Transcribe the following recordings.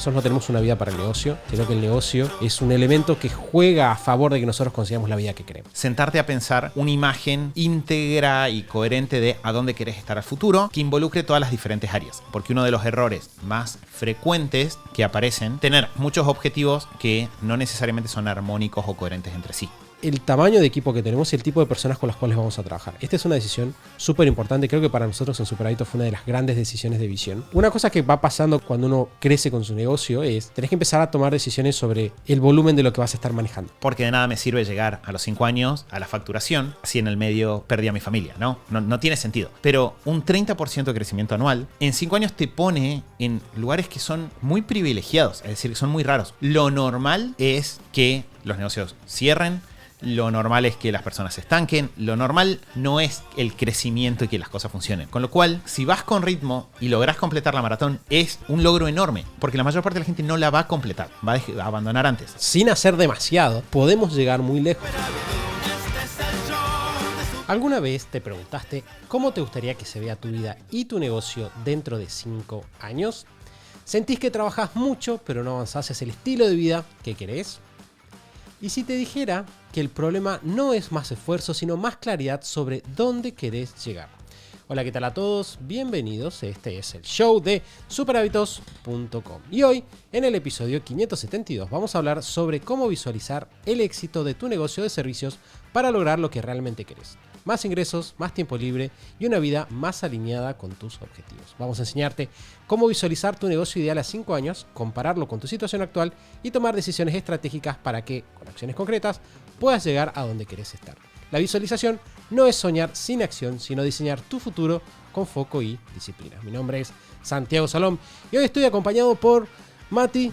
nosotros no tenemos una vida para el negocio, sino que el negocio es un elemento que juega a favor de que nosotros consigamos la vida que queremos. Sentarte a pensar una imagen íntegra y coherente de a dónde querés estar al futuro, que involucre todas las diferentes áreas. Porque uno de los errores más frecuentes que aparecen, tener muchos objetivos que no necesariamente son armónicos o coherentes entre sí. El tamaño de equipo que tenemos y el tipo de personas con las cuales vamos a trabajar. Esta es una decisión súper importante. Creo que para nosotros en Superhábitos fue una de las grandes decisiones de visión. Una cosa que va pasando cuando uno crece con su negocio es tenés que empezar a tomar decisiones sobre el volumen de lo que vas a estar manejando. Porque de nada me sirve llegar a los 5 años a la facturación, así en el medio perdí a mi familia, ¿no? No tiene sentido. Pero un 30% de crecimiento anual en 5 años te pone en lugares que son muy privilegiados, es decir, que son muy raros. Lo normal es que los negocios cierren. Lo normal es que las personas se estanquen. Lo normal no es el crecimiento y que las cosas funcionen. Con lo cual, si vas con ritmo y lográs completar la maratón, es un logro enorme. Porque la mayor parte de la gente no la va a completar. Va a abandonar antes. Sin hacer demasiado, podemos llegar muy lejos. ¿Alguna vez te preguntaste cómo te gustaría que se vea tu vida y tu negocio dentro de 5 años? ¿Sentís que trabajas mucho pero no avanzás hacia el estilo de vida que querés? ¿Y si te dijera que el problema no es más esfuerzo, sino más claridad sobre dónde querés llegar? Hola, ¿qué tal a todos? Bienvenidos, este es el show de superhábitos.com. Y hoy, en el episodio 572, vamos a hablar sobre cómo visualizar el éxito de tu negocio de servicios para lograr lo que realmente querés. Más ingresos, más tiempo libre y una vida más alineada con tus objetivos. Vamos a enseñarte cómo visualizar tu negocio ideal a 5 años, compararlo con tu situación actual y tomar decisiones estratégicas para que, con acciones concretas, puedas llegar a donde querés estar. La visualización no es soñar sin acción, sino diseñar tu futuro con foco y disciplina. Mi nombre es Santiago Salom y hoy estoy acompañado por Mati.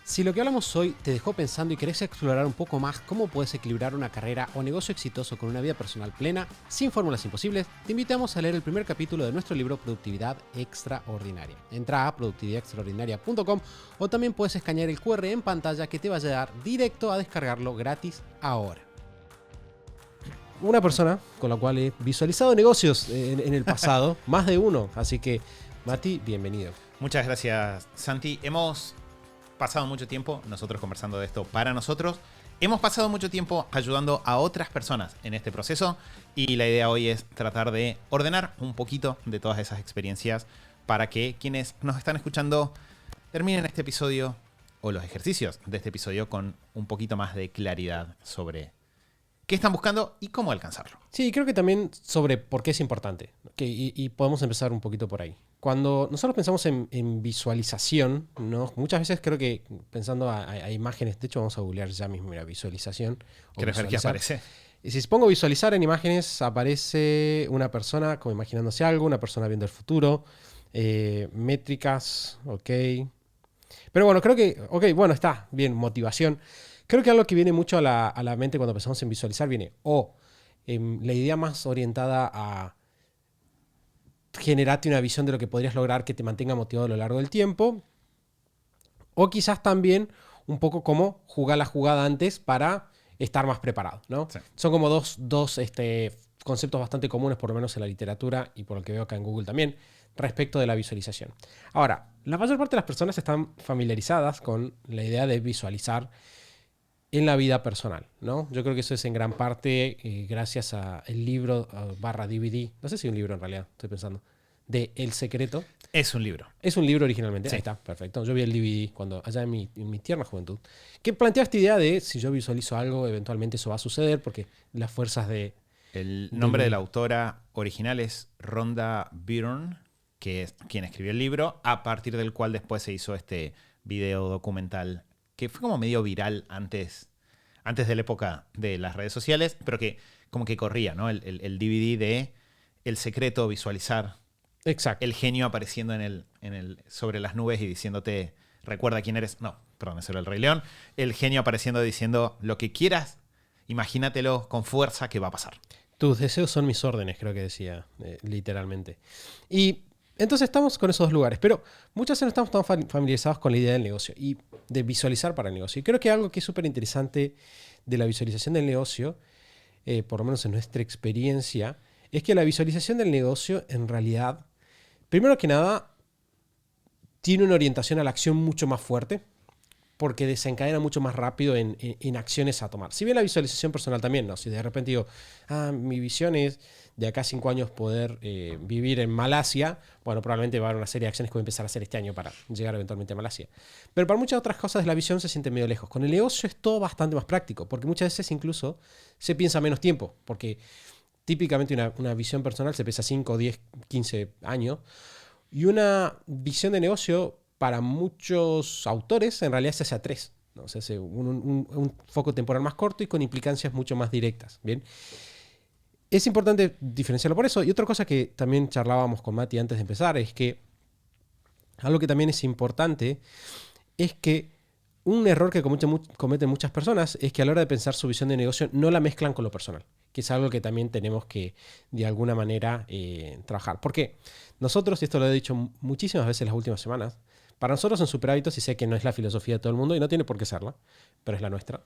Si lo que hablamos hoy te dejó pensando y querés explorar un poco más cómo puedes equilibrar una carrera o negocio exitoso con una vida personal plena, sin fórmulas imposibles, te invitamos a leer el primer capítulo de nuestro libro Productividad Extraordinaria. Entra a productividadextraordinaria.com o también puedes escanear el QR en pantalla que te va a llevar directo a descargarlo gratis ahora. Una persona con la cual he visualizado negocios en el pasado, más de uno, así que Mati, bienvenido. Muchas gracias, Santi. Hemos pasado mucho tiempo nosotros conversando de esto para nosotros. Hemos pasado mucho tiempo ayudando a otras personas en este proceso y la idea hoy es tratar de ordenar un poquito de todas esas experiencias para que quienes nos están escuchando terminen este episodio o los ejercicios de este episodio con un poquito más de claridad sobre qué están buscando y cómo alcanzarlo. Sí, creo que también sobre por qué es importante. Y podemos empezar un poquito por ahí. Cuando nosotros pensamos en visualización, ¿no? Muchas veces creo que pensando a imágenes, de hecho vamos a googlear ya mismo, mira, visualización. ¿Querés ver qué aparece? Y si pongo visualizar en imágenes, aparece una persona como imaginándose algo, una persona viendo el futuro, métricas, ok. Pero bueno, creo que, ok, bueno, está bien, motivación. Creo que algo que viene mucho a la mente cuando pensamos en visualizar viene la idea más orientada a generarte una visión de lo que podrías lograr que te mantenga motivado a lo largo del tiempo. O quizás también un poco como jugar la jugada antes para estar más preparado, ¿no? Sí. Son como dos conceptos bastante comunes, por lo menos en la literatura y por lo que veo acá en Google también, respecto de la visualización. Ahora, la mayor parte de las personas están familiarizadas con la idea de visualizar en la vida personal, ¿no? Yo creo que eso es en gran parte gracias al libro /DVD, no sé si es un libro en realidad, estoy pensando, de El Secreto. Es un libro. Es un libro originalmente, sí. Ahí está, perfecto. Yo vi el DVD allá en mi tierna juventud, que plantea esta idea de si yo visualizo algo, eventualmente eso va a suceder, porque las fuerzas de... El nombre de la autora original es Rhonda Byrne, que es quien escribió el libro, a partir del cual después se hizo este video documental que fue como medio viral antes de la época de las redes sociales, pero que como que corría, ¿no? El DVD de El Secreto, visualizar. Exacto. El genio apareciendo sobre las nubes y diciéndote, recuerda quién eres. No, perdón, ese era el Rey León. El genio apareciendo diciendo, lo que quieras, imagínatelo con fuerza que va a pasar. Tus deseos son mis órdenes, creo que decía, literalmente. Y entonces estamos con esos dos lugares, pero muchas veces no estamos tan familiarizados con la idea del negocio y de visualizar para el negocio. Y creo que algo que es súper interesante de la visualización del negocio, por lo menos en nuestra experiencia, es que la visualización del negocio en realidad, primero que nada, tiene una orientación a la acción mucho más fuerte, porque desencadena mucho más rápido en acciones a tomar. Si bien la visualización personal también, ¿no? Si de repente digo, mi visión es de acá a 5 años poder vivir en Malasia, bueno, probablemente va a haber una serie de acciones que voy a empezar a hacer este año para llegar eventualmente a Malasia. Pero para muchas otras cosas la visión se siente medio lejos. Con el negocio es todo bastante más práctico, porque muchas veces incluso se piensa menos tiempo, porque típicamente una visión personal se piensa 5, 10, 15 años, y una visión de negocio para muchos autores en realidad se hace a 3. ¿No? Se hace un foco temporal más corto y con implicancias mucho más directas. ¿Bien? Es importante diferenciarlo por eso. Y otra cosa que también charlábamos con Mati antes de empezar es que algo que también es importante es que un error que cometen muchas personas es que a la hora de pensar su visión de negocio no la mezclan con lo personal, que es algo que también tenemos que de alguna manera trabajar. Porque nosotros, y esto lo he dicho muchísimas veces las últimas semanas, para nosotros en Superhábitos, y sé que no es la filosofía de todo el mundo y no tiene por qué serla, pero es la nuestra,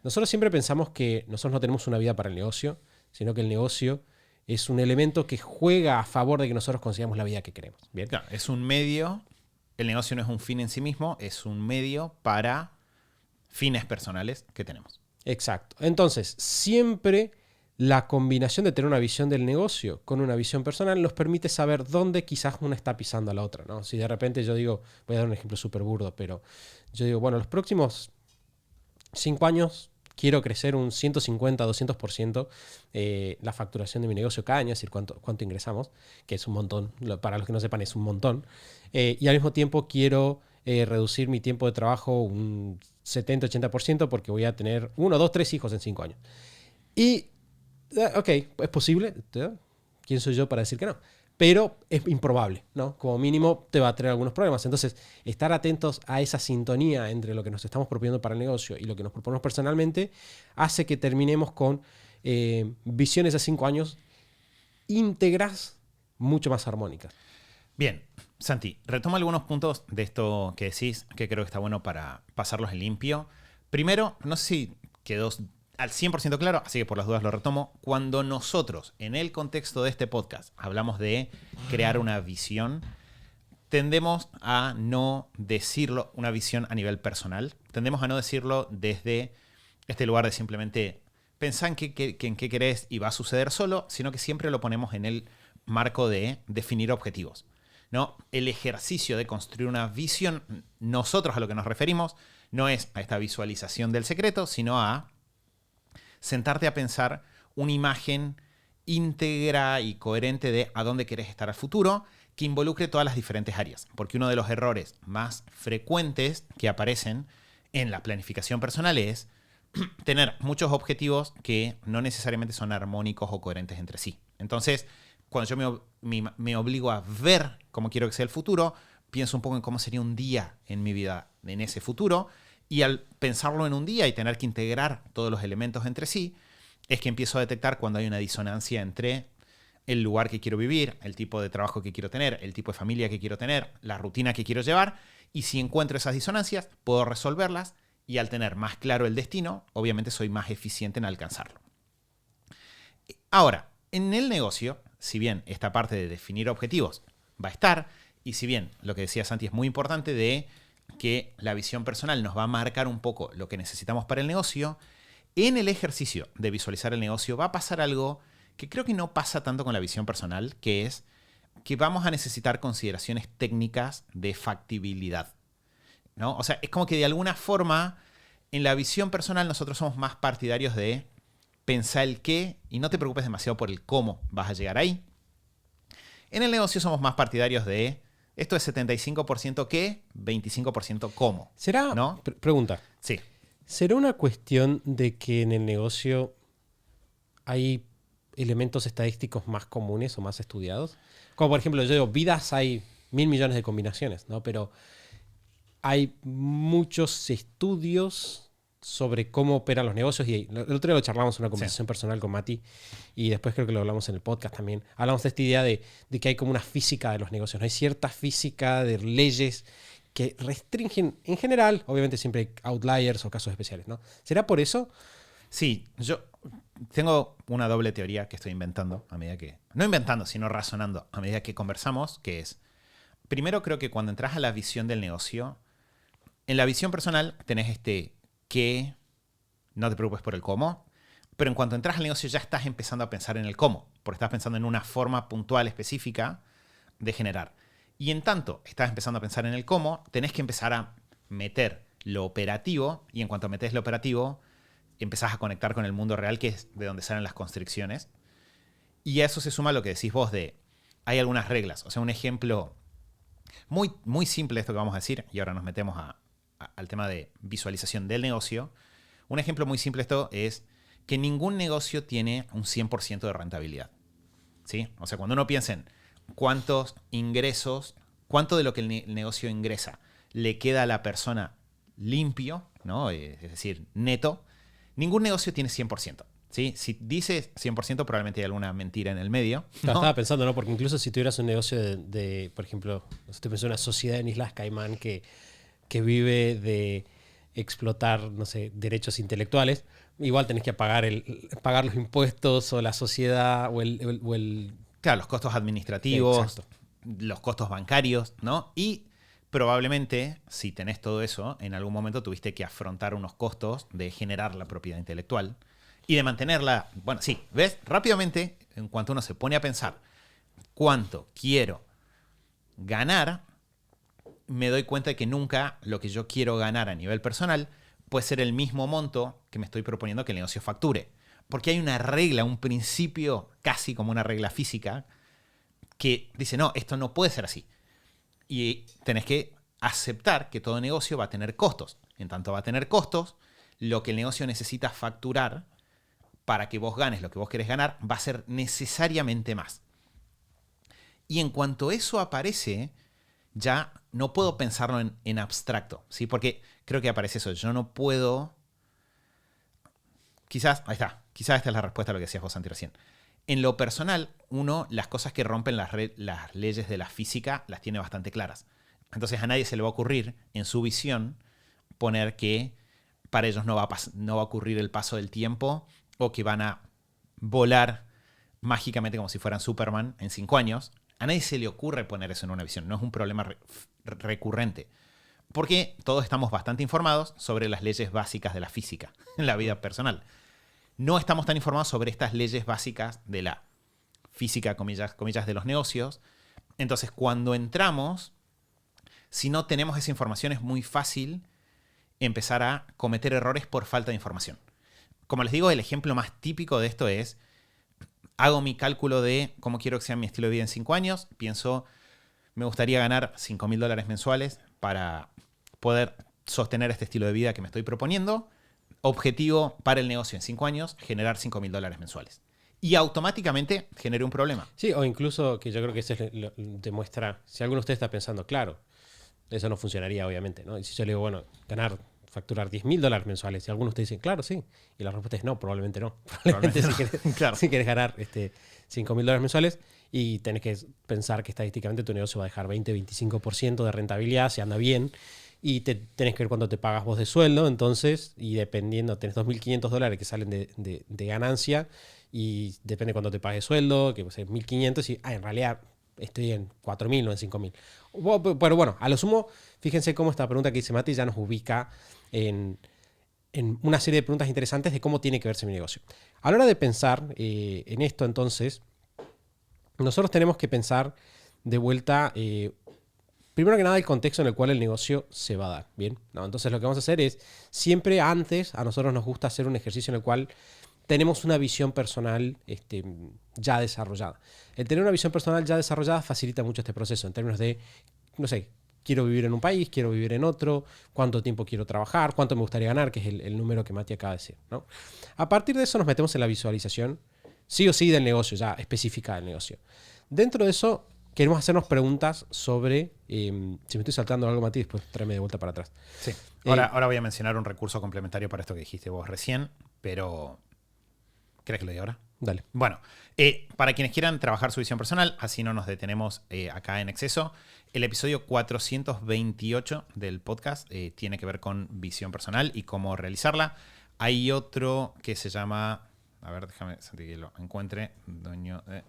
nosotros siempre pensamos que nosotros no tenemos una vida para el negocio, sino que el negocio es un elemento que juega a favor de que nosotros consigamos la vida que queremos. ¿Bien? Claro, es un medio. El negocio no es un fin en sí mismo, es un medio para fines personales que tenemos. Exacto. Entonces, siempre la combinación de tener una visión del negocio con una visión personal nos permite saber dónde quizás una está pisando a la otra, ¿no? Si de repente yo digo, voy a dar un ejemplo súper burdo, pero yo digo, bueno, los próximos 5 años quiero crecer un 150, 200% la facturación de mi negocio cada año, es decir, cuánto ingresamos, que es un montón, para los que no sepan es un montón. Y al mismo tiempo quiero reducir mi tiempo de trabajo un 70-80% porque voy a tener 1, 2, 3 hijos en 5 años. Y, ok, es posible. ¿Quién soy yo para decir que no? Pero es improbable, ¿no? Como mínimo te va a traer algunos problemas. Entonces, estar atentos a esa sintonía entre lo que nos estamos proponiendo para el negocio y lo que nos proponemos personalmente hace que terminemos con visiones a 5 años íntegras, mucho más armónicas. Bien, Santi, retomo algunos puntos de esto que decís, que creo que está bueno para pasarlos en limpio. Primero, no sé si quedó al 100% claro, así que por las dudas lo retomo. Cuando nosotros, en el contexto de este podcast, hablamos de crear una visión, tendemos a no decirlo, una visión a nivel personal, tendemos a no decirlo desde este lugar de simplemente pensar en qué querés y va a suceder solo, sino que siempre lo ponemos en el marco de definir objetivos, ¿no? El ejercicio de construir una visión, nosotros a lo que nos referimos, no es a esta visualización del secreto, sino a sentarte a pensar una imagen íntegra y coherente de a dónde querés estar al futuro, que involucre todas las diferentes áreas. Porque uno de los errores más frecuentes que aparecen en la planificación personal es tener muchos objetivos que no necesariamente son armónicos o coherentes entre sí. Entonces, cuando yo me obligo a ver cómo quiero que sea el futuro, pienso un poco en cómo sería un día en mi vida en ese futuro. Y al pensarlo en un día y tener que integrar todos los elementos entre sí, es que empiezo a detectar cuando hay una disonancia entre el lugar que quiero vivir, el tipo de trabajo que quiero tener, el tipo de familia que quiero tener, la rutina que quiero llevar. Y si encuentro esas disonancias, puedo resolverlas y al tener más claro el destino, obviamente soy más eficiente en alcanzarlo. Ahora, en el negocio, si bien esta parte de definir objetivos va a estar, y si bien lo que decía Santi es muy importante de que la visión personal nos va a marcar un poco lo que necesitamos para el negocio, en el ejercicio de visualizar el negocio va a pasar algo que creo que no pasa tanto con la visión personal, que es que vamos a necesitar consideraciones técnicas de factibilidad, ¿no? O sea, es como que de alguna forma en la visión personal nosotros somos más partidarios de pensar el qué y no te preocupes demasiado por el cómo vas a llegar ahí. En el negocio somos más partidarios de esto es 75% qué, 25% cómo. ¿Será, ¿no? Pregunta, Sí. ¿será una cuestión de que en el negocio hay elementos estadísticos más comunes o más estudiados? Como por ejemplo, yo digo, vidas hay 1.000 millones de combinaciones, ¿no? Pero hay muchos estudios sobre cómo operan los negocios y el otro día lo charlamos en una conversación personal con Mati y después creo que lo hablamos en el podcast también. Hablamos de esta idea de que hay como una física de los negocios, ¿no? Hay cierta física de leyes que restringen, en general, obviamente siempre hay outliers o casos especiales, ¿no? ¿Será por eso? Sí, yo tengo una doble teoría que estoy inventando a medida que, no inventando, sino razonando a medida que conversamos, que es, primero creo que cuando entras a la visión del negocio, en la visión personal tenés qué, no te preocupes por el cómo, pero en cuanto entras al negocio ya estás empezando a pensar en el cómo, porque estás pensando en una forma puntual específica de generar. Y en tanto estás empezando a pensar en el cómo, tenés que empezar a meter lo operativo, y en cuanto metes lo operativo, empezás a conectar con el mundo real, que es de donde salen las constricciones. Y a eso se suma lo que decís vos hay algunas reglas. O sea, un ejemplo muy, muy simple de esto que vamos a decir, y ahora nos metemos al tema de visualización del negocio. Un ejemplo muy simple de esto es que ningún negocio tiene un 100% de rentabilidad. ¿Sí? O sea, cuando uno piensa en cuántos ingresos, cuánto de lo que el negocio ingresa le queda a la persona limpio, ¿no? Es decir, neto, ningún negocio tiene 100%. ¿Sí? Si dice 100%, probablemente hay alguna mentira en el medio, ¿no? Estaba pensando, ¿no? Porque incluso si tuvieras un negocio por ejemplo, estoy pensando en una sociedad en Islas Caimán que vive de explotar, no sé, derechos intelectuales, igual tenés que pagar los impuestos o la sociedad o el. Claro, los costos administrativos, Exacto. los costos bancarios, ¿no? Y probablemente, si tenés todo eso, en algún momento tuviste que afrontar unos costos de generar la propiedad intelectual y de mantenerla. Bueno, sí, ¿ves? Rápidamente, en cuanto uno se pone a pensar cuánto quiero ganar, me doy cuenta de que nunca lo que yo quiero ganar a nivel personal puede ser el mismo monto que me estoy proponiendo que el negocio facture. Porque hay una regla, un principio casi como una regla física que dice, no, esto no puede ser así. Y tenés que aceptar que todo negocio va a tener costos. En tanto va a tener costos, lo que el negocio necesita facturar para que vos ganes lo que vos querés ganar va a ser necesariamente más. Y en cuanto eso aparece, ya no puedo pensarlo en abstracto, ¿sí? Porque creo que aparece eso. Yo no puedo. Quizás, ahí está. Quizás esta es la respuesta a lo que decías vos, Santi, recién. En lo personal, uno, las cosas que rompen las leyes de la física las tiene bastante claras. Entonces a nadie se le va a ocurrir, en su visión, poner que para ellos no va a ocurrir el paso del tiempo o que van a volar mágicamente como si fueran Superman en 5 años. A nadie se le ocurre poner eso en una visión. No es un problema recurrente. Porque todos estamos bastante informados sobre las leyes básicas de la física en la vida personal. No estamos tan informados sobre estas leyes básicas de la física, comillas, de los negocios. Entonces, cuando entramos, si no tenemos esa información, es muy fácil empezar a cometer errores por falta de información. Como les digo, el ejemplo más típico de esto es, hago mi cálculo de cómo quiero que sea mi estilo de vida en 5 años, pienso, me gustaría ganar $5.000 mensuales para poder sostener este estilo de vida que me estoy proponiendo. Objetivo para el negocio en 5 años, generar $5.000 mensuales. Y automáticamente genere un problema. Sí, o incluso que yo creo que eso demuestra, si alguno de ustedes está pensando, claro, eso no funcionaría obviamente, ¿no? Y si yo le digo, bueno, facturar $10.000 mensuales, y algunos de ustedes dicen, claro, sí. Y la respuesta es no, probablemente no. Probablemente no. si querés, Claro. si querés ganar $5.000 mensuales y tenés que pensar que estadísticamente tu negocio va a dejar 20-25% de rentabilidad si anda bien. Y tenés que ver cuánto te pagas vos de sueldo, entonces, y dependiendo, tenés $2.500 que salen de ganancia, y depende cuánto te pague sueldo, que pues, es 1.500, y en realidad estoy en 4.000, no en 5.000. Pero bueno, a lo sumo, fíjense cómo esta pregunta que dice Mati ya nos ubica en una serie de preguntas interesantes de cómo tiene que verse mi negocio. A la hora de pensar en esto, entonces, nosotros tenemos que pensar de vuelta. Primero que nada, el contexto en el cual el negocio se va a dar, ¿bien? ¿No? Entonces lo que vamos a hacer es, siempre antes, a nosotros nos gusta hacer un ejercicio en el cual tenemos una visión personal ya desarrollada. El tener una visión personal ya desarrollada facilita mucho este proceso, en términos de, no sé, quiero vivir en un país, quiero vivir en otro, cuánto tiempo quiero trabajar, cuánto me gustaría ganar, que es el número que Mati acaba de decir, ¿no? A partir de eso nos metemos en la visualización, sí o sí, del negocio, ya específica del negocio. Dentro de eso, queremos hacernos preguntas sobre, si me estoy saltando algo, Mati, después tráeme de vuelta para atrás. Sí. Ahora voy a mencionar un recurso complementario para esto que dijiste vos recién, pero ¿querés que lo diga ahora? Dale. Bueno, para quienes quieran trabajar su visión personal, así no nos detenemos acá en exceso, el episodio 428 del podcast tiene que ver con visión personal y cómo realizarla. Hay otro que se llama, a ver, déjame, Santi, que lo encuentre, dueño de...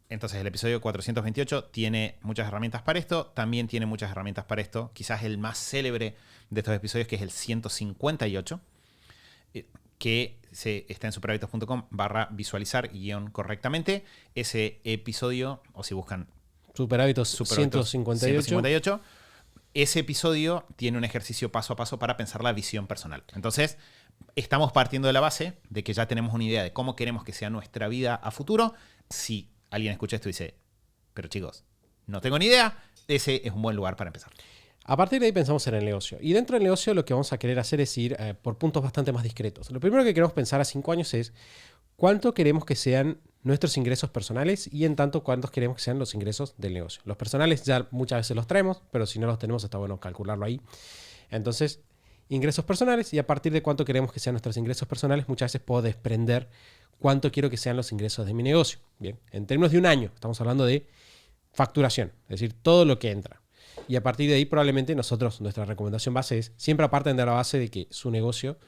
Entonces el episodio 428 tiene muchas herramientas para esto, también tiene muchas herramientas para esto, quizás el más célebre de estos episodios, que es el 158, que está en superhábitos.com/visualizar-correctamente. Ese episodio, o si buscan Superhábitos 158. Ese episodio tiene un ejercicio paso a paso para pensar la visión personal. Entonces, estamos partiendo de la base de que ya tenemos una idea de cómo queremos que sea nuestra vida a futuro. Si alguien escucha esto y dice, pero chicos, no tengo ni idea, ese es un buen lugar para empezar. A partir de ahí pensamos en el negocio. Y dentro del negocio lo que vamos a querer hacer es ir por puntos bastante más discretos. Lo primero que queremos pensar a 5 años es cuánto queremos que sean nuestros ingresos personales y en tanto cuántos queremos que sean los ingresos del negocio. Los personales ya muchas veces los traemos, pero si no los tenemos está bueno calcularlo ahí. Entonces, ingresos personales, y a partir de cuánto queremos que sean nuestros ingresos personales, muchas veces puedo desprender cuánto quiero que sean los ingresos de mi negocio. Bien, en términos de un año, estamos hablando de facturación, es decir, todo lo que entra. Y a partir de ahí probablemente nuestra recomendación base es, siempre aparten de la base de que su negocio,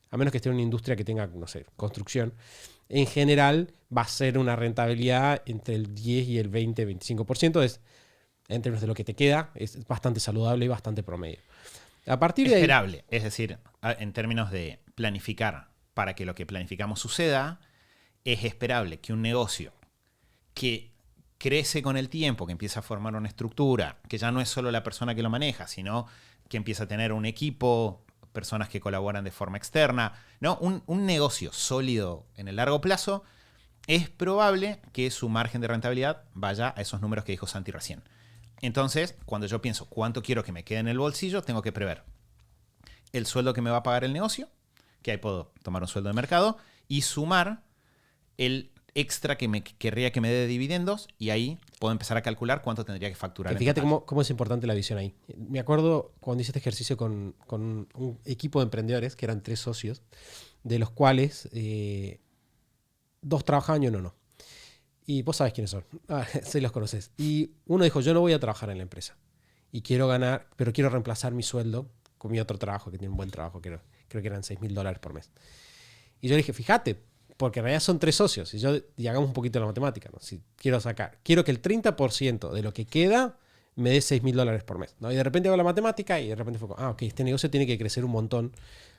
a menos que esté en una industria que tenga, no sé, construcción, en general va a ser una rentabilidad entre el 10 y el 20-25%. En términos de lo que te queda, es bastante saludable y bastante promedio. A partir de ahí, esperable, es decir, en términos de planificar para que lo que planificamos suceda, es esperable que un negocio que crece con el tiempo, que empieza a formar una estructura, que ya no es solo la persona que lo maneja, sino que empieza a tener un equipo, personas que colaboran de forma externa, ¿no? Un negocio sólido en el largo plazo, es probable que su margen de rentabilidad vaya a esos números que dijo Santi recién. Entonces, cuando yo pienso cuánto quiero que me quede en el bolsillo, tengo que prever el sueldo que me va a pagar el negocio, que ahí puedo tomar un sueldo de mercado, y sumar el extra que me querría que me dé de dividendos, y ahí puedo empezar a calcular cuánto tendría que facturar. Fíjate cómo es importante la visión ahí. Me acuerdo cuando hice este ejercicio con un equipo de emprendedores, que eran 3 socios, de los cuales 2 trabajaban y uno no. Y vos sabés quiénes son, sí los conoces. Y uno dijo, yo no voy a trabajar en la empresa. Y quiero ganar, pero quiero reemplazar mi sueldo con mi otro trabajo, que tiene un buen trabajo, creo que eran $6,000 por mes. Y yo le dije, fíjate, porque en realidad son 3 socios, y hagamos un poquito la matemática, ¿no? Si quiero que el 30% de lo que queda me dé $6,000 por mes, ¿no? Y de repente hago la matemática y de repente fue, ok, este negocio tiene que crecer un montón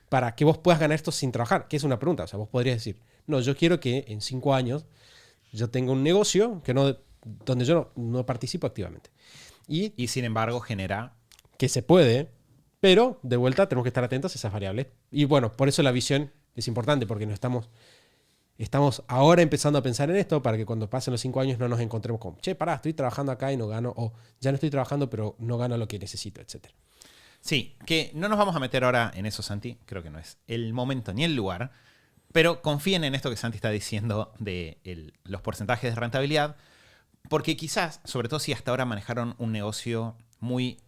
para que vos puedas ganar esto sin trabajar, que es una pregunta. O sea, vos podrías decir, no, yo quiero que en 5 años yo tenga un negocio donde yo no participo activamente. Y sin embargo genera... Que se puede, pero de vuelta tenemos que estar atentos a esas variables. Y bueno, por eso la visión es importante, porque no estamos ahora empezando a pensar en esto para que cuando pasen los 5 años no nos encontremos con, che, pará, estoy trabajando acá y no gano, o ya no estoy trabajando pero no gano lo que necesito, etc. Sí, que no nos vamos a meter ahora en eso, Santi. Creo que no es el momento ni el lugar. Pero confíen en esto que Santi está diciendo de los porcentajes de rentabilidad. Porque quizás, sobre todo si hasta ahora manejaron un negocio muy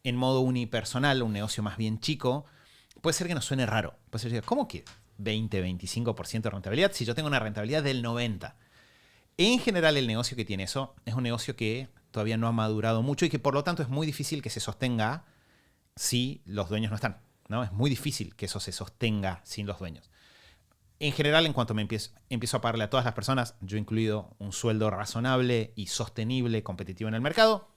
en modo unipersonal, un negocio más bien chico, puede ser que nos suene raro. Puede ser, ¿cómo que 20-25% de rentabilidad si yo tengo una rentabilidad del 90%? En general, el negocio que tiene eso es un negocio que todavía no ha madurado mucho y que por lo tanto es muy difícil que se sostenga si los dueños no están, ¿no? Es muy difícil que eso se sostenga sin los dueños. En general, en cuanto me empiezo a pagarle a todas las personas, yo incluido un sueldo razonable y sostenible, competitivo en el mercado,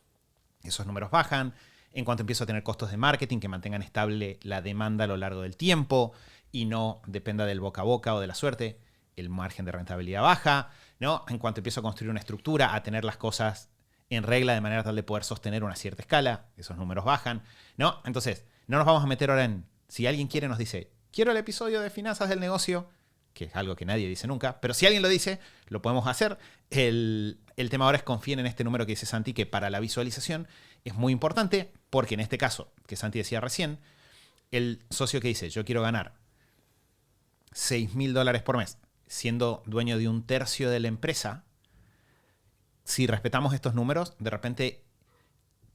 esos números bajan. En cuanto empiezo a tener costos de marketing que mantengan estable la demanda a lo largo del tiempo y no dependa del boca a boca o de la suerte, el margen de rentabilidad baja, ¿no? En cuanto empiezo a construir una estructura, a tener las cosas en regla de manera tal de poder sostener una cierta escala, esos números bajan, ¿no? Entonces, no nos vamos a meter ahora en, si alguien quiere nos dice, quiero el episodio de finanzas del negocio, que es algo que nadie dice nunca, pero si alguien lo dice, lo podemos hacer. El tema ahora es confíen en este número que dice Santi, que para la visualización es muy importante, porque en este caso, que Santi decía recién, el socio que dice, yo quiero ganar $6,000 por mes, siendo dueño de 1/3 de la empresa, si respetamos estos números, de repente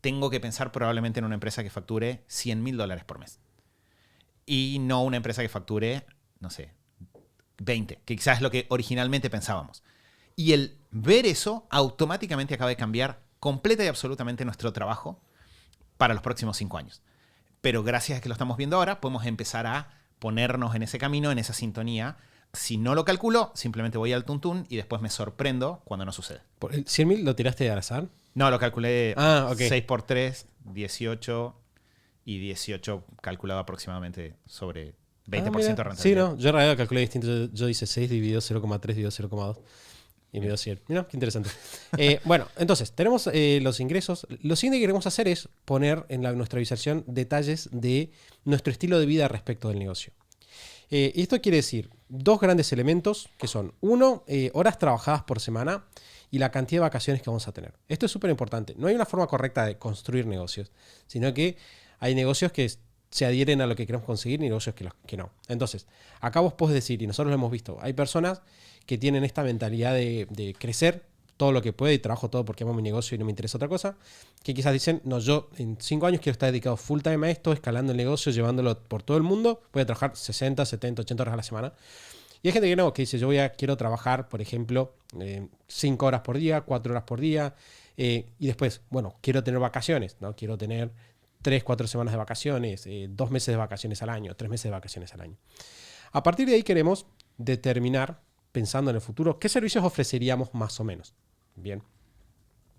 tengo que pensar probablemente en una empresa que facture $100,000 por mes. Y no una empresa que facture, no sé, 20, que quizás es lo que originalmente pensábamos. Y el ver eso automáticamente acaba de cambiar completa y absolutamente nuestro trabajo para los próximos 5 años. Pero gracias a que lo estamos viendo ahora, podemos empezar a ponernos en ese camino, en esa sintonía Si no lo calculo, simplemente voy al tuntún y después me sorprendo cuando no sucede. ¿El 100.000 lo tiraste al azar? No, lo calculé Ok. 6 por 3, 18 y 18 calculado aproximadamente sobre 20% Mira. de rentabilidad. Sí, no, yo en realidad calculé distinto. Yo hice 6 dividido 0,3 dividido 0,2 y me dio 100. Mira, qué interesante. Bueno, entonces, tenemos los ingresos. Lo siguiente que queremos hacer es poner en nuestra visualización detalles de nuestro estilo de vida respecto del negocio. Y esto quiere decir dos grandes elementos que son, uno, horas trabajadas por semana y la cantidad de vacaciones que vamos a tener. Esto es súper importante. No hay una forma correcta de construir negocios, sino que hay negocios que se adhieren a lo que queremos conseguir y negocios que no. Entonces, acá vos podés decir, y nosotros lo hemos visto, hay personas que tienen esta mentalidad de crecer todo lo que puede y trabajo todo porque amo mi negocio y no me interesa otra cosa, que quizás dicen, no, yo en 5 años quiero estar dedicado full time a esto, escalando el negocio, llevándolo por todo el mundo, voy a trabajar 60, 70, 80 horas a la semana. Y hay gente que no, que dice, quiero trabajar, por ejemplo, 5 horas por día, 4 horas por día, y después, bueno, quiero tener vacaciones, ¿no? Quiero tener 3, 4 semanas de vacaciones, 2 meses de vacaciones al año, 3 meses de vacaciones al año. A partir de ahí queremos determinar, pensando en el futuro, qué servicios ofreceríamos más o menos. Bien,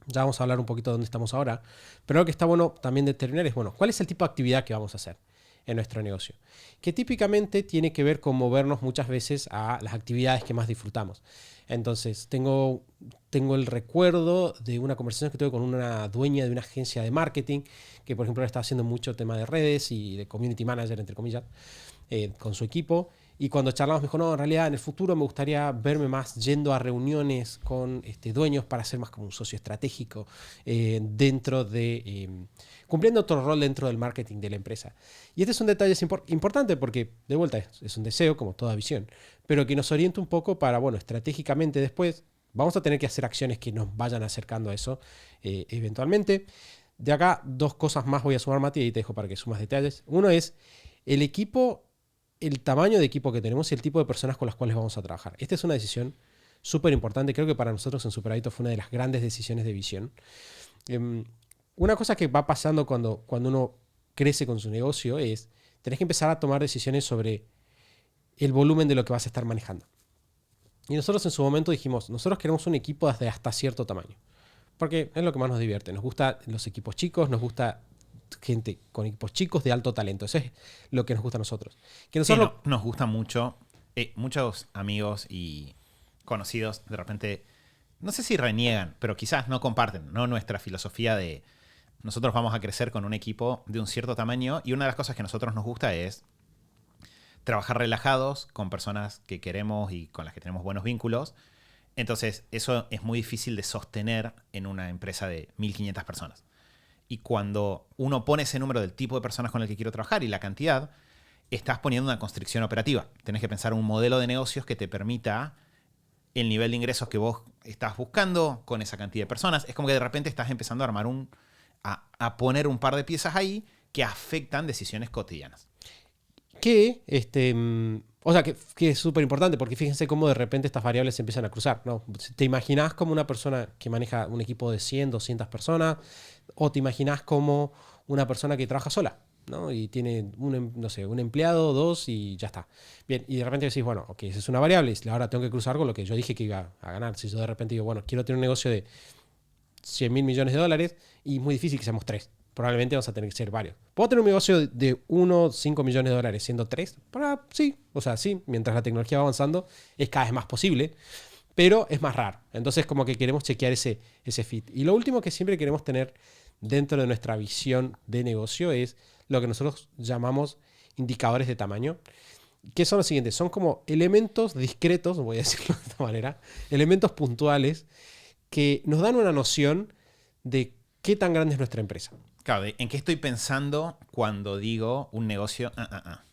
ya vamos a hablar un poquito de dónde estamos ahora, pero lo que está bueno también determinar es, bueno, ¿cuál es el tipo de actividad que vamos a hacer en nuestro negocio? Que típicamente tiene que ver con movernos muchas veces a las actividades que más disfrutamos. Entonces, tengo el recuerdo de una conversación que tuve con una dueña de una agencia de marketing, que por ejemplo está haciendo mucho tema de redes y de community manager, entre comillas, con su equipo. Y cuando charlamos me dijo, no, en realidad en el futuro me gustaría verme más yendo a reuniones con dueños para ser más como un socio estratégico dentro de... cumpliendo otro rol dentro del marketing de la empresa. Y este es un detalle importante porque, de vuelta, es un deseo, como toda visión, pero que nos orienta un poco para, bueno, estratégicamente después vamos a tener que hacer acciones que nos vayan acercando a eso eventualmente. De acá, 2 cosas más voy a sumar, Mati, y ahí te dejo para que sumas detalles. Uno es el equipo, el tamaño de equipo que tenemos y el tipo de personas con las cuales vamos a trabajar. Esta es una decisión súper importante. Creo que para nosotros en Superadictos fue una de las grandes decisiones de visión. Una cosa que va pasando cuando uno crece con su negocio es, tenés que empezar a tomar decisiones sobre el volumen de lo que vas a estar manejando. Y nosotros en su momento dijimos, nosotros queremos un equipo de hasta cierto tamaño. Porque es lo que más nos divierte. Nos gustan los equipos chicos, nos gusta gente con equipos chicos de alto talento. Eso es lo que nos gusta a nosotros. Que nosotros Sí, nos gusta mucho. Muchos amigos y conocidos de repente, no sé si reniegan, pero quizás no comparten, ¿no? Nuestra filosofía de nosotros vamos a crecer con un equipo de un cierto tamaño y una de las cosas que a nosotros nos gusta es trabajar relajados con personas que queremos y con las que tenemos buenos vínculos. Entonces, eso es muy difícil de sostener en una empresa de 1.500 personas. Y cuando uno pone ese número del tipo de personas con el que quiero trabajar y la cantidad, estás poniendo una constricción operativa. Tenés que pensar un modelo de negocios que te permita el nivel de ingresos que vos estás buscando con esa cantidad de personas. Es como que de repente estás empezando a armar a poner un par de piezas ahí que afectan decisiones cotidianas. Que, o sea, que es súper importante porque fíjense cómo de repente estas variables se empiezan a cruzar, ¿no? ¿Te imaginás como una persona que maneja un equipo de 100, 200 personas? ¿O te imaginás como una persona que trabaja sola, ¿no? Y tiene no sé, un empleado, 2 y ya está. Bien, y de repente decís, bueno, ok, esa es una variable y ahora tengo que cruzar con lo que yo dije que iba a ganar. Si yo de repente digo, bueno, quiero tener un negocio de 100.000 millones de dólares y es muy difícil que seamos 3. Probablemente vamos a tener que ser varios. ¿Puedo tener un negocio de 1, 5 millones de dólares siendo 3? Sí, o sea, sí, mientras la tecnología va avanzando es cada vez más posible, pero es más raro. Entonces como que queremos chequear ese fit. Y lo último que siempre queremos tener dentro de nuestra visión de negocio es lo que nosotros llamamos indicadores de tamaño, que son los siguientes, son como elementos discretos, voy a decirlo de esta manera, elementos puntuales que nos dan una noción de qué tan grande es nuestra empresa. Claro, ¿en qué estoy pensando cuando digo un negocio?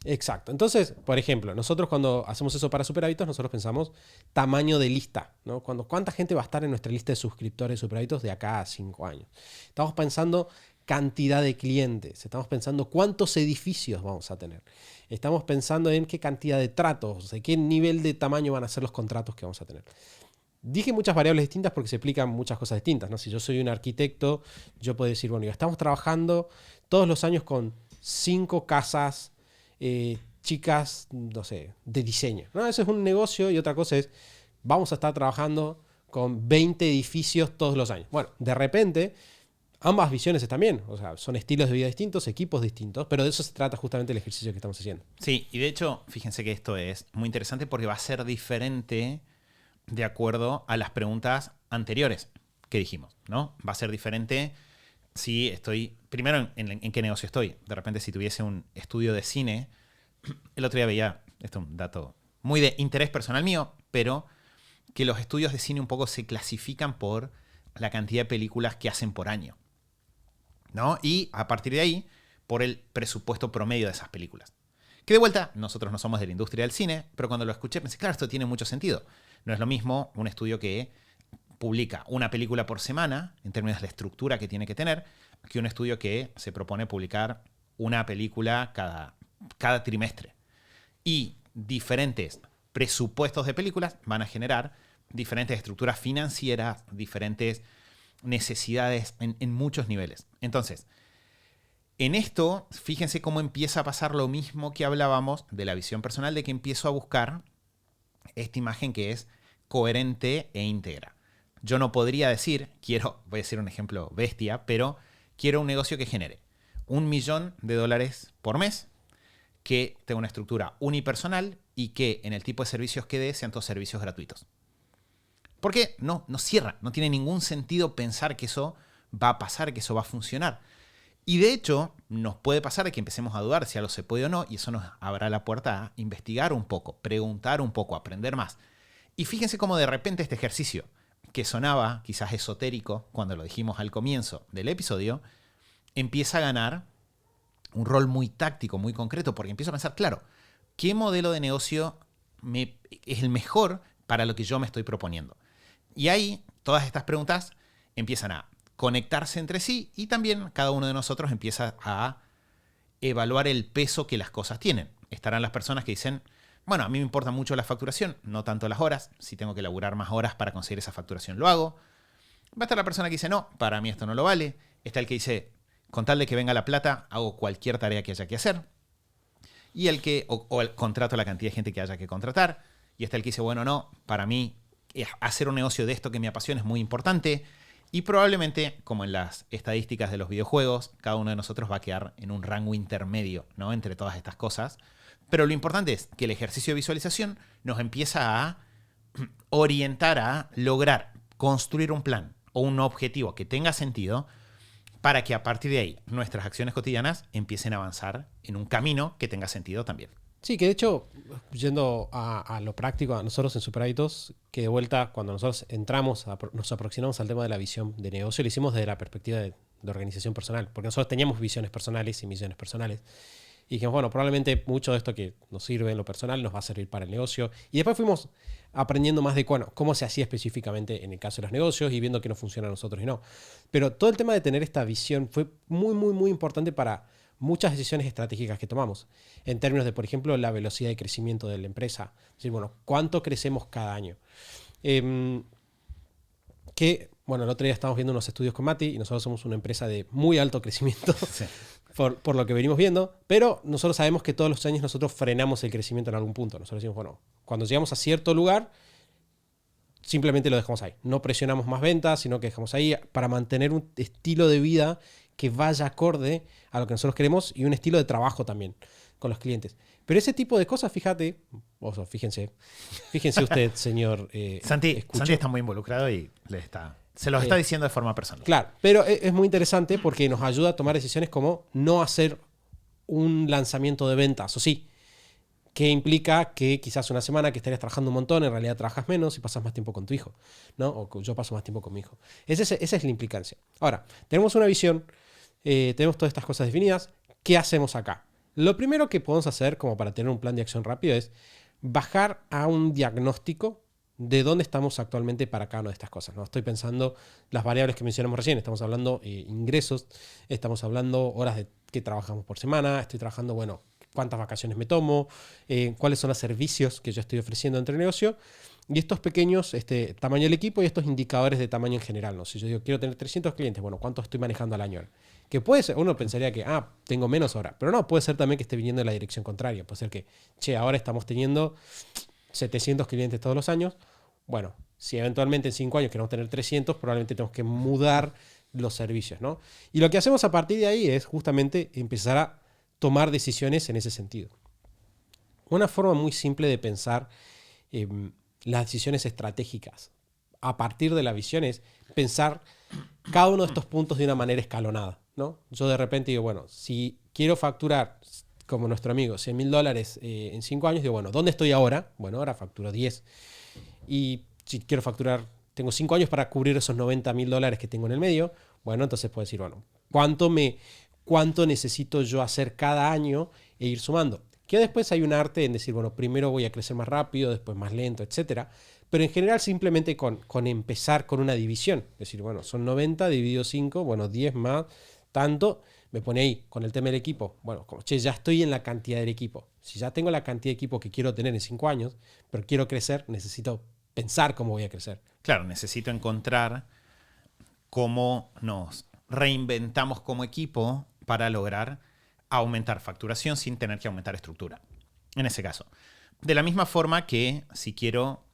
Exacto. Entonces, por ejemplo, nosotros cuando hacemos eso para Superhábitos, nosotros pensamos tamaño de lista, ¿no? ¿Cuánta gente va a estar en nuestra lista de suscriptores de Superhábitos de acá a 5 años? Estamos pensando cantidad de clientes, estamos pensando cuántos edificios vamos a tener, estamos pensando en qué cantidad de tratos, o sea, qué nivel de tamaño van a ser los contratos que vamos a tener. Dije muchas variables distintas porque se explican muchas cosas distintas, ¿no? Si yo soy un arquitecto, yo puedo decir, bueno, ya estamos trabajando todos los años con 5 casas chicas, no sé, de diseño. No, eso es un negocio y otra cosa es, vamos a estar trabajando con 20 edificios todos los años. Bueno, de repente, ambas visiones están bien. O sea, son estilos de vida distintos, equipos distintos, pero de eso se trata justamente el ejercicio que estamos haciendo. Sí, y de hecho, fíjense que esto es muy interesante porque va a ser diferente de acuerdo a las preguntas anteriores que dijimos, ¿no? Va a ser diferente si estoy, primero, en qué negocio estoy. De repente, si tuviese un estudio de cine, el otro día veía, esto es un dato muy de interés personal mío, pero que los estudios de cine un poco se clasifican por la cantidad de películas que hacen por año, ¿no? Y a partir de ahí, por el presupuesto promedio de esas películas. Que de vuelta, nosotros no somos de la industria del cine, pero cuando lo escuché pensé, claro, esto tiene mucho sentido. No es lo mismo un estudio que publica una película por semana, en términos de la estructura que tiene que tener, que un estudio que se propone publicar una película cada trimestre. Y diferentes presupuestos de películas van a generar diferentes estructuras financieras, diferentes necesidades en muchos niveles. Entonces, en esto, fíjense cómo empieza a pasar lo mismo que hablábamos de la visión personal, de que empiezo a buscar esta imagen que es coherente e íntegra. Yo no podría decir, voy a decir un ejemplo bestia, pero quiero un negocio que genere $1.000.000 por mes, que tenga una estructura unipersonal y que en el tipo de servicios que dé sean todos servicios gratuitos. Porque no cierra, no tiene ningún sentido pensar que eso va a pasar, que eso va a funcionar. Y de hecho, nos puede pasar de que empecemos a dudar si algo se puede o no, y eso nos abrirá la puerta a investigar un poco, preguntar un poco, aprender más. Y fíjense cómo de repente este ejercicio, que sonaba quizás esotérico cuando lo dijimos al comienzo del episodio, empieza a ganar un rol muy táctico, muy concreto, porque empiezo a pensar, claro, ¿qué modelo de negocio es el mejor para lo que yo me estoy proponiendo? Y ahí todas estas preguntas empiezan a conectarse entre sí y también cada uno de nosotros empieza a evaluar el peso que las cosas tienen. Estarán las personas que dicen, bueno, a mí me importa mucho la facturación, no tanto las horas. Si tengo que laburar más horas para conseguir esa facturación, lo hago. Va a estar la persona que dice, no, para mí esto no lo vale. Está el que dice, con tal de que venga la plata, hago cualquier tarea que haya que hacer. Y el que, o el contrato la cantidad de gente que haya que contratar. Y está el que dice, bueno, no, para mí hacer un negocio de esto que me apasiona es muy importante. Y probablemente, como en las estadísticas de los videojuegos, cada uno de nosotros va a quedar en un rango intermedio, ¿no? Entre todas estas cosas. Pero lo importante es que el ejercicio de visualización nos empieza a orientar a lograr construir un plan o un objetivo que tenga sentido para que a partir de ahí nuestras acciones cotidianas empiecen a avanzar en un camino que tenga sentido también. Sí, que de hecho, yendo a lo práctico, a nosotros en Superhábitos, que de vuelta, cuando nosotros nos aproximamos al tema de la visión de negocio, lo hicimos desde la perspectiva de organización personal, porque nosotros teníamos visiones personales y misiones personales. Y dijimos, bueno, probablemente mucho de esto que nos sirve en lo personal nos va a servir para el negocio. Y después fuimos aprendiendo más de cómo se hacía específicamente en el caso de los negocios y viendo que no funciona a nosotros y no. Pero todo el tema de tener esta visión fue muy, muy, muy importante para muchas decisiones estratégicas que tomamos. En términos de, por ejemplo, la velocidad de crecimiento de la empresa. Es decir, bueno, ¿cuánto crecemos cada año? Bueno, el otro día estábamos viendo unos estudios con Mati y nosotros somos una empresa de muy alto crecimiento. Sí. Por lo que venimos viendo, pero nosotros sabemos que todos los años nosotros frenamos el crecimiento en algún punto. Nosotros decimos, bueno, cuando llegamos a cierto lugar, simplemente lo dejamos ahí. No presionamos más ventas, sino que dejamos ahí para mantener un estilo de vida que vaya acorde a lo que nosotros queremos y un estilo de trabajo también con los clientes. Pero ese tipo de cosas, fíjense usted, señor. Santi está muy involucrado y se los está diciendo de forma personal. Claro, pero es muy interesante porque nos ayuda a tomar decisiones como no hacer un lanzamiento de ventas, o sí, que implica que quizás una semana que estarías trabajando un montón, en realidad trabajas menos y pasas más tiempo con tu hijo, ¿no? O yo paso más tiempo con mi hijo. Esa es la implicancia. Ahora, tenemos una visión, tenemos todas estas cosas definidas. ¿Qué hacemos acá? Lo primero que podemos hacer, como para tener un plan de acción rápido, es bajar a un diagnóstico de dónde estamos actualmente para cada una de estas cosas, ¿no? Estoy pensando las variables que mencionamos recién, estamos hablando ingresos, estamos hablando horas que trabajamos por semana, estoy trabajando, bueno, cuántas vacaciones me tomo, cuáles son los servicios que yo estoy ofreciendo entre el negocio, y estos pequeños, tamaño del equipo y estos indicadores de tamaño en general, ¿no? Si yo digo, quiero tener 300 clientes, bueno, ¿cuántos estoy manejando al año? Que puede ser, uno pensaría que, tengo menos ahora, pero no, puede ser también que esté viniendo en la dirección contraria. Puede ser que, ahora estamos teniendo 700 clientes todos los años. Bueno, si eventualmente en 5 años queremos tener 300, probablemente tenemos que mudar los servicios, ¿no? Y lo que hacemos a partir de ahí es justamente empezar a tomar decisiones en ese sentido. Una forma muy simple de pensar las decisiones estratégicas a partir de la visión es pensar cada uno de estos puntos de una manera escalonada, ¿no? Yo de repente digo, bueno, si quiero facturar, como nuestro amigo, $100,000 en 5 años, digo, bueno, ¿dónde estoy ahora? Bueno, ahora facturo 10. Y si quiero facturar, tengo 5 años para cubrir esos $90,000 que tengo en el medio, bueno, entonces puedo decir, bueno, ¿cuánto necesito yo hacer cada año e ir sumando? Que después hay un arte en decir, bueno, primero voy a crecer más rápido, después más lento, etcétera. Pero en general simplemente con empezar con una división. Es decir, bueno, son 90 dividido 5, bueno, 10 más, tanto. Me pone ahí con el tema del equipo. Bueno, como, ya estoy en la cantidad del equipo. Si ya tengo la cantidad de equipo que quiero tener en 5 años, pero quiero crecer, necesito pensar cómo voy a crecer. Claro, necesito encontrar cómo nos reinventamos como equipo para lograr aumentar facturación sin tener que aumentar estructura. En ese caso. De la misma forma que si quiero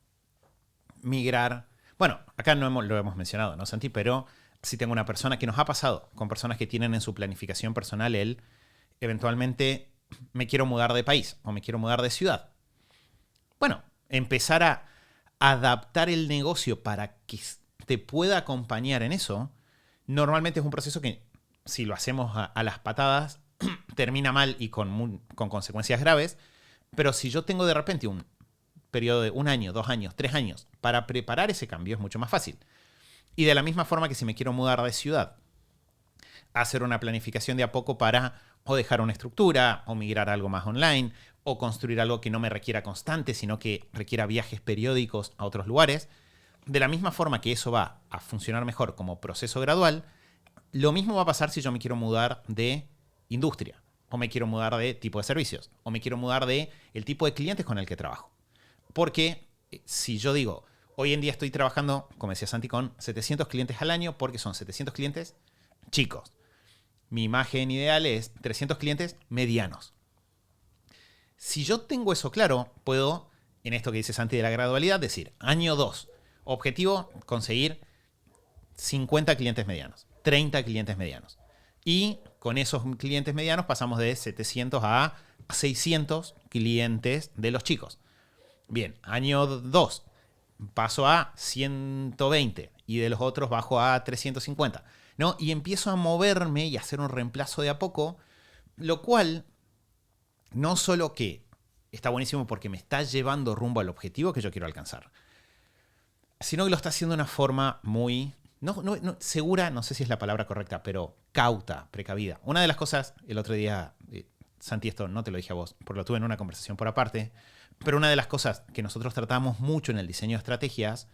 migrar, bueno, acá no lo hemos mencionado, ¿no, Santi? Pero si tengo una persona que nos ha pasado con personas que tienen en su planificación personal eventualmente me quiero mudar de país o me quiero mudar de ciudad. Bueno, empezar a adaptar el negocio para que te pueda acompañar en eso, normalmente es un proceso que si lo hacemos a las patadas termina mal y con consecuencias graves, pero si yo tengo de repente un periodo de 1 año, 2 años, 3 años para preparar ese cambio es mucho más fácil. Y de la misma forma que si me quiero mudar de ciudad, hacer una planificación de a poco para o dejar una estructura, o migrar a algo más online, o construir algo que no me requiera constante, sino que requiera viajes periódicos a otros lugares. De la misma forma que eso va a funcionar mejor como proceso gradual, lo mismo va a pasar si yo me quiero mudar de industria, o me quiero mudar de tipo de servicios, o me quiero mudar de el tipo de clientes con el que trabajo. Porque si yo digo, hoy en día estoy trabajando, como decía Santi, con 700 clientes al año, porque son 700 clientes chicos. Mi imagen ideal es 300 clientes medianos. Si yo tengo eso claro, puedo, en esto que dice Santi de la gradualidad, decir, año 2, objetivo, conseguir 50 clientes medianos, 30 clientes medianos. Y con esos clientes medianos pasamos de 700 a 600 clientes de los chicos. Bien, año 2, paso a 120 y de los otros bajo a 350, ¿no? Y empiezo a moverme y a hacer un reemplazo de a poco, lo cual no solo que está buenísimo porque me está llevando rumbo al objetivo que yo quiero alcanzar, sino que lo está haciendo de una forma muy, no segura, no sé si es la palabra correcta, pero cauta, precavida. Una de las cosas, el otro día, Santi, esto no te lo dije a vos, porque lo tuve en una conversación por aparte, pero una de las cosas que nosotros tratamos mucho en el diseño de estrategias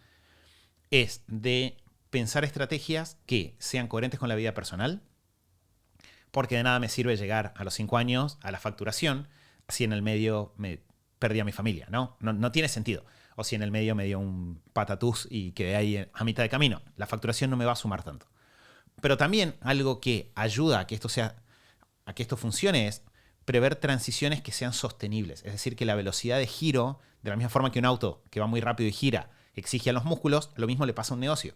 es de pensar estrategias que sean coherentes con la vida personal, porque de nada me sirve llegar a los 5 años a la facturación si en el medio me perdí a mi familia, ¿no? No tiene sentido. O si en el medio me dio un patatús y quedé ahí a mitad de camino. La facturación no me va a sumar tanto. Pero también algo que ayuda a que esto funcione es prever transiciones que sean sostenibles. Es decir, que la velocidad de giro, de la misma forma que un auto que va muy rápido y gira, exige a los músculos, lo mismo le pasa a un negocio.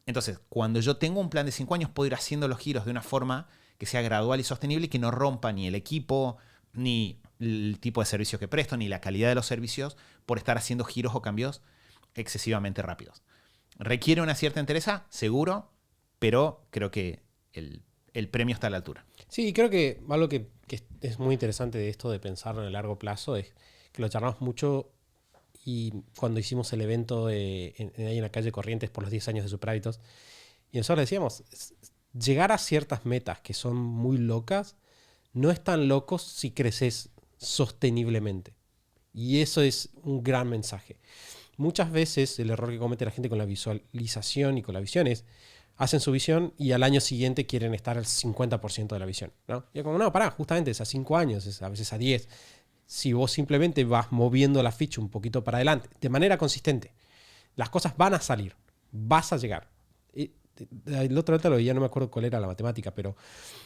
Entonces, cuando yo tengo un plan de 5 años, puedo ir haciendo los giros de una forma que sea gradual y sostenible y que no rompa ni el equipo, ni el tipo de servicio que presto, ni la calidad de los servicios por estar haciendo giros o cambios excesivamente rápidos. ¿Requiere una cierta entereza? Seguro, pero creo que el premio está a la altura. Sí, creo que algo que es muy interesante de esto de pensar en el largo plazo es que lo charlamos mucho y cuando hicimos el evento ahí en la calle Corrientes por los 10 años de Superhábitos, y nosotros decíamos, llegar a ciertas metas que son muy locas, no es tan loco si creces sosteniblemente. Y eso es un gran mensaje. Muchas veces el error que comete la gente con la visualización y con la visión es, hacen su visión y al año siguiente quieren estar al 50% de la visión, ¿no? Y es como, no, pará, justamente es a 5 años, es a veces a 10. Si vos simplemente vas moviendo la ficha un poquito para adelante, de manera consistente, las cosas van a salir, vas a llegar. El otro día lo veía, no me acuerdo cuál era la matemática, pero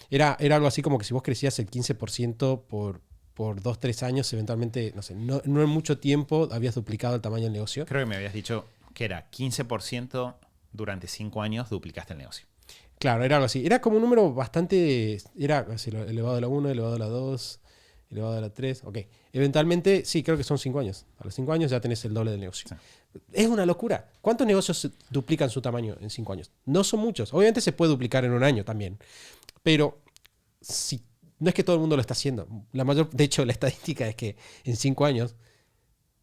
era algo así como que si vos crecías el 15% por 2, 3 años, eventualmente, no sé, no en mucho tiempo habías duplicado el tamaño del negocio. Creo que me habías dicho que era 15% durante 5 años duplicaste el negocio. Claro, era algo así. Era como un número bastante... Era así, elevado a la 1, elevado a la 2, elevado a la 3. Ok. Eventualmente, sí, creo que son 5 años. A los 5 años ya tenés el doble del negocio. Sí. Es una locura. ¿Cuántos negocios duplican su tamaño en 5 años? No son muchos. Obviamente se puede duplicar en un año también. Pero si, no es que todo el mundo lo está haciendo. De hecho, la estadística es que en 5 años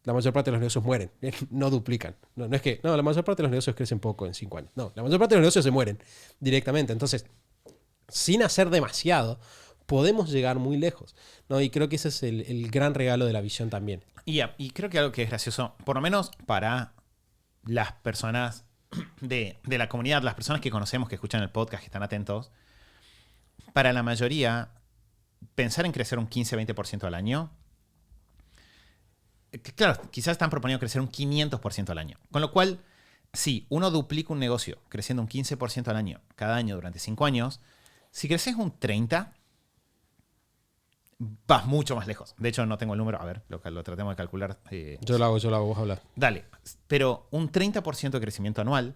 la mayor parte de los negocios mueren, no duplican. No es que, la mayor parte de los negocios crecen poco en 5 años. No, la mayor parte de los negocios se mueren directamente. Entonces, sin hacer demasiado, podemos llegar muy lejos, ¿no? Y creo que ese es el gran regalo de la visión también. Y creo que algo que es gracioso, por lo menos para las personas de la comunidad, las personas que conocemos, que escuchan el podcast, que están atentos, para la mayoría, pensar en crecer un 15-20% al año, claro, quizás están proponiendo crecer un 500% al año. Con lo cual, si uno duplica un negocio creciendo un 15% al año, cada año durante 5 años, si creces un 30%, vas mucho más lejos. De hecho, no tengo el número. A ver, lo tratemos de calcular. Yo lo hago, vos hablas. Dale. Pero un 30% de crecimiento anual,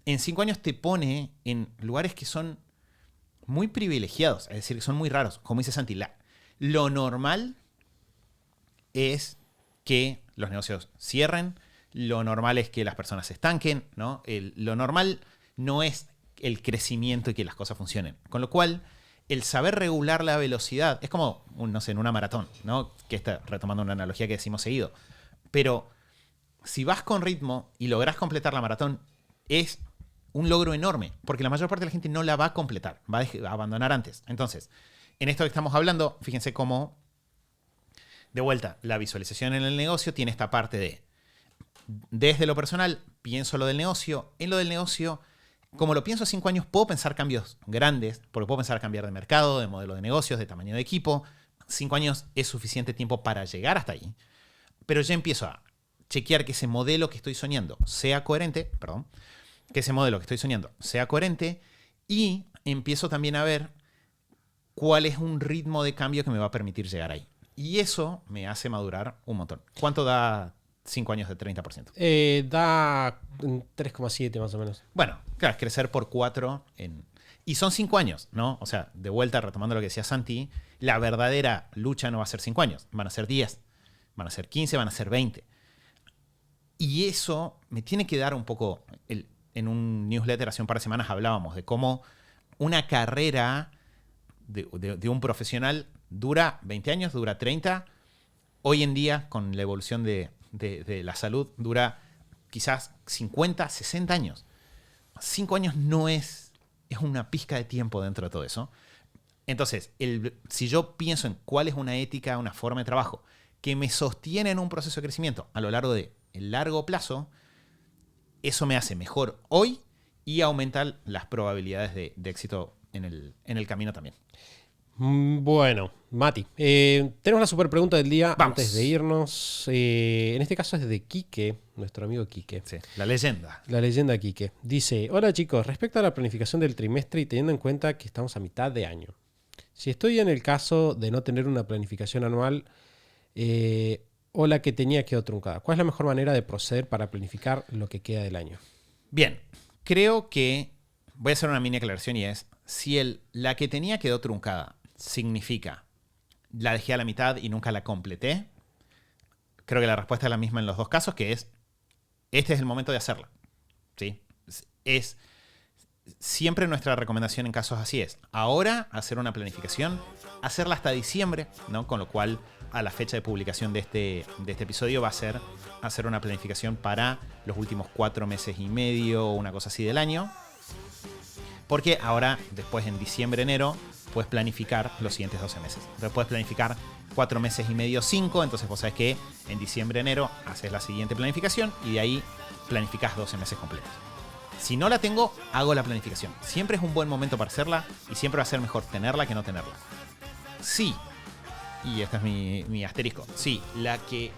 en 5 años te pone en lugares que son muy privilegiados. Es decir, que son muy raros. Como dice Santi, lo normal es que los negocios cierren, lo normal es que las personas se estanquen, ¿no? Lo normal no es el crecimiento y que las cosas funcionen. Con lo cual, el saber regular la velocidad es como, no sé, en una maratón, ¿no? Que está retomando una analogía que decimos seguido. Pero si vas con ritmo y lográs completar la maratón, es un logro enorme, porque la mayor parte de la gente no la va a completar, va a abandonar antes. Entonces, en esto que estamos hablando, fíjense cómo, de vuelta, la visualización en el negocio tiene esta parte de, desde lo personal, pienso lo del negocio. En lo del negocio, como lo pienso a 5 años, puedo pensar cambios grandes, porque puedo pensar cambiar de mercado, de modelo de negocios, de tamaño de equipo. 5 años es suficiente tiempo para llegar hasta ahí. Pero ya empiezo a chequear que ese modelo que estoy soñando sea coherente, y empiezo también a ver cuál es un ritmo de cambio que me va a permitir llegar ahí. Y eso me hace madurar un montón. ¿Cuánto da 5 años de 30%? Da 3,7 más o menos. Bueno, claro, crecer por 4 y son 5 años, ¿no? O sea, de vuelta, retomando lo que decía Santi, la verdadera lucha no va a ser 5 años, van a ser 10, van a ser 15, van a ser 20. Y eso me tiene que dar un poco... En un newsletter hace un par de semanas hablábamos de cómo una carrera de un profesional dura 20 años, dura 30. Hoy en día, con la evolución de la salud, dura quizás 50, 60 años. 5 años no es una pizca de tiempo dentro de todo eso. Entonces, si yo pienso en cuál es una ética, una forma de trabajo que me sostiene en un proceso de crecimiento a lo largo del largo plazo, eso me hace mejor hoy y aumenta las probabilidades de éxito en el camino también. Bueno, Mati, tenemos la super pregunta del día. Vamos. Antes de irnos. En este caso es de Quique, nuestro amigo Quique. Sí, la leyenda. La leyenda Quique. Dice, hola chicos, respecto a la planificación del trimestre y teniendo en cuenta que estamos a mitad de año. Si estoy en el caso de no tener una planificación anual o la que tenía quedó truncada, ¿cuál es la mejor manera de proceder para planificar lo que queda del año? Bien, creo que voy a hacer una mini aclaración y es, si la que tenía quedó truncada significa la dejé a la mitad y nunca la completé, creo que la respuesta es la misma en los dos casos, que es, este es el momento de hacerla. ¿Sí? Es siempre nuestra recomendación en casos así es, ahora hacer una planificación, hacerla hasta diciembre, ¿no? Con lo cual a la fecha de publicación de este episodio va a ser hacer una planificación para los últimos 4 meses y medio o una cosa así del año. Porque ahora, después en diciembre, enero, puedes planificar los siguientes 12 meses. Entonces puedes planificar 4 meses y medio, 5. Entonces vos sabés que en diciembre, enero haces la siguiente planificación y de ahí planificás 12 meses completos. Si no la tengo, hago la planificación. Siempre es un buen momento para hacerla y siempre va a ser mejor tenerla que no tenerla. Sí, y este es mi asterisco, sí, la que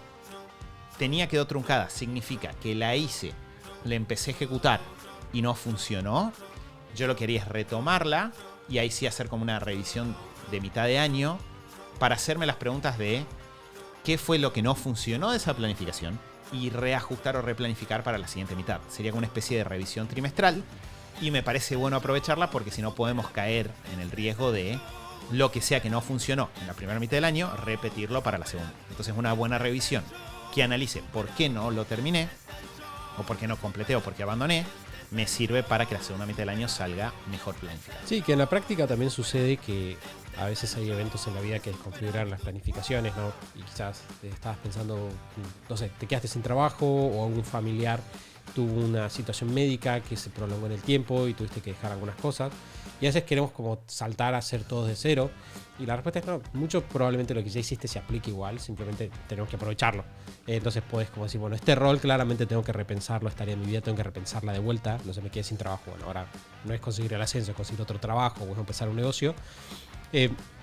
tenía quedó truncada significa que la hice, la empecé a ejecutar y no funcionó, Yo lo que haría es retomarla y ahí sí hacer como una revisión de mitad de año para hacerme las preguntas de qué fue lo que no funcionó de esa planificación y reajustar o replanificar para la siguiente mitad. Sería como una especie de revisión trimestral y me parece bueno aprovecharla porque si no podemos caer en el riesgo de lo que sea que no funcionó en la primera mitad del año, repetirlo para la segunda. Entonces una buena revisión que analice por qué no lo terminé o por qué no completé o por qué abandoné, me sirve para que la segunda mitad del año salga mejor planificada. Sí, que en la práctica también sucede que a veces hay eventos en la vida que desconfiguran las planificaciones, ¿no? Y quizás estabas pensando, no sé, te quedaste sin trabajo o algún familiar tuvo una situación médica que se prolongó en el tiempo y tuviste que dejar algunas cosas. Y a veces queremos como saltar a hacer todo de cero. Y la respuesta es no, mucho probablemente lo que ya hiciste se aplique igual, simplemente tenemos que aprovecharlo. Entonces puedes como decir, bueno, este rol claramente tengo que repensarlo, esta área de mi vida tengo que repensarla de vuelta, no se me quede sin trabajo. Bueno, ahora no es conseguir el ascenso, es conseguir otro trabajo o es empezar un negocio.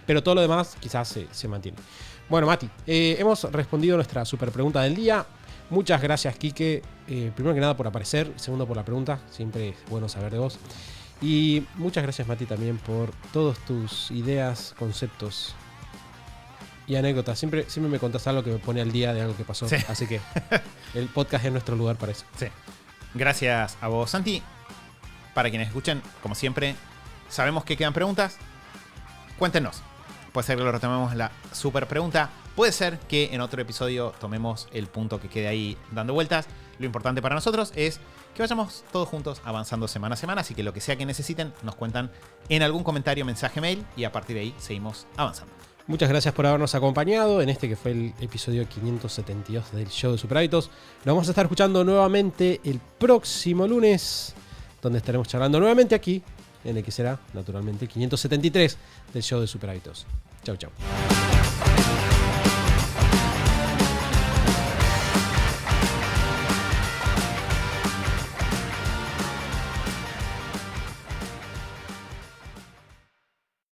Pero todo lo demás quizás se mantiene. Bueno, Mati, hemos respondido nuestra super pregunta del día. Muchas gracias, Quique. Primero que nada por aparecer, segundo por la pregunta. Siempre es bueno saber de vos. Y muchas gracias, Mati, también por todas tus ideas, conceptos y anécdotas. Siempre me contás algo que me pone al día de algo que pasó. Sí. Así que el podcast es nuestro lugar para eso. Sí. Gracias a vos, Santi. Para quienes escuchan, como siempre, sabemos que quedan preguntas. Cuéntenos. Puede ser que lo retomemos la super pregunta. Puede ser que en otro episodio tomemos el punto que quede ahí dando vueltas. Lo importante para nosotros es que vayamos todos juntos avanzando semana a semana. Así que lo que sea que necesiten, nos cuentan en algún comentario, mensaje, mail. Y a partir de ahí seguimos avanzando. Muchas gracias por habernos acompañado en este que fue el episodio 572 del show de Super Hábitos. Nos vamos a estar escuchando nuevamente el próximo lunes, donde estaremos charlando nuevamente aquí, en el que será, naturalmente, 573 del show de Super Hábitos. Chau, chau.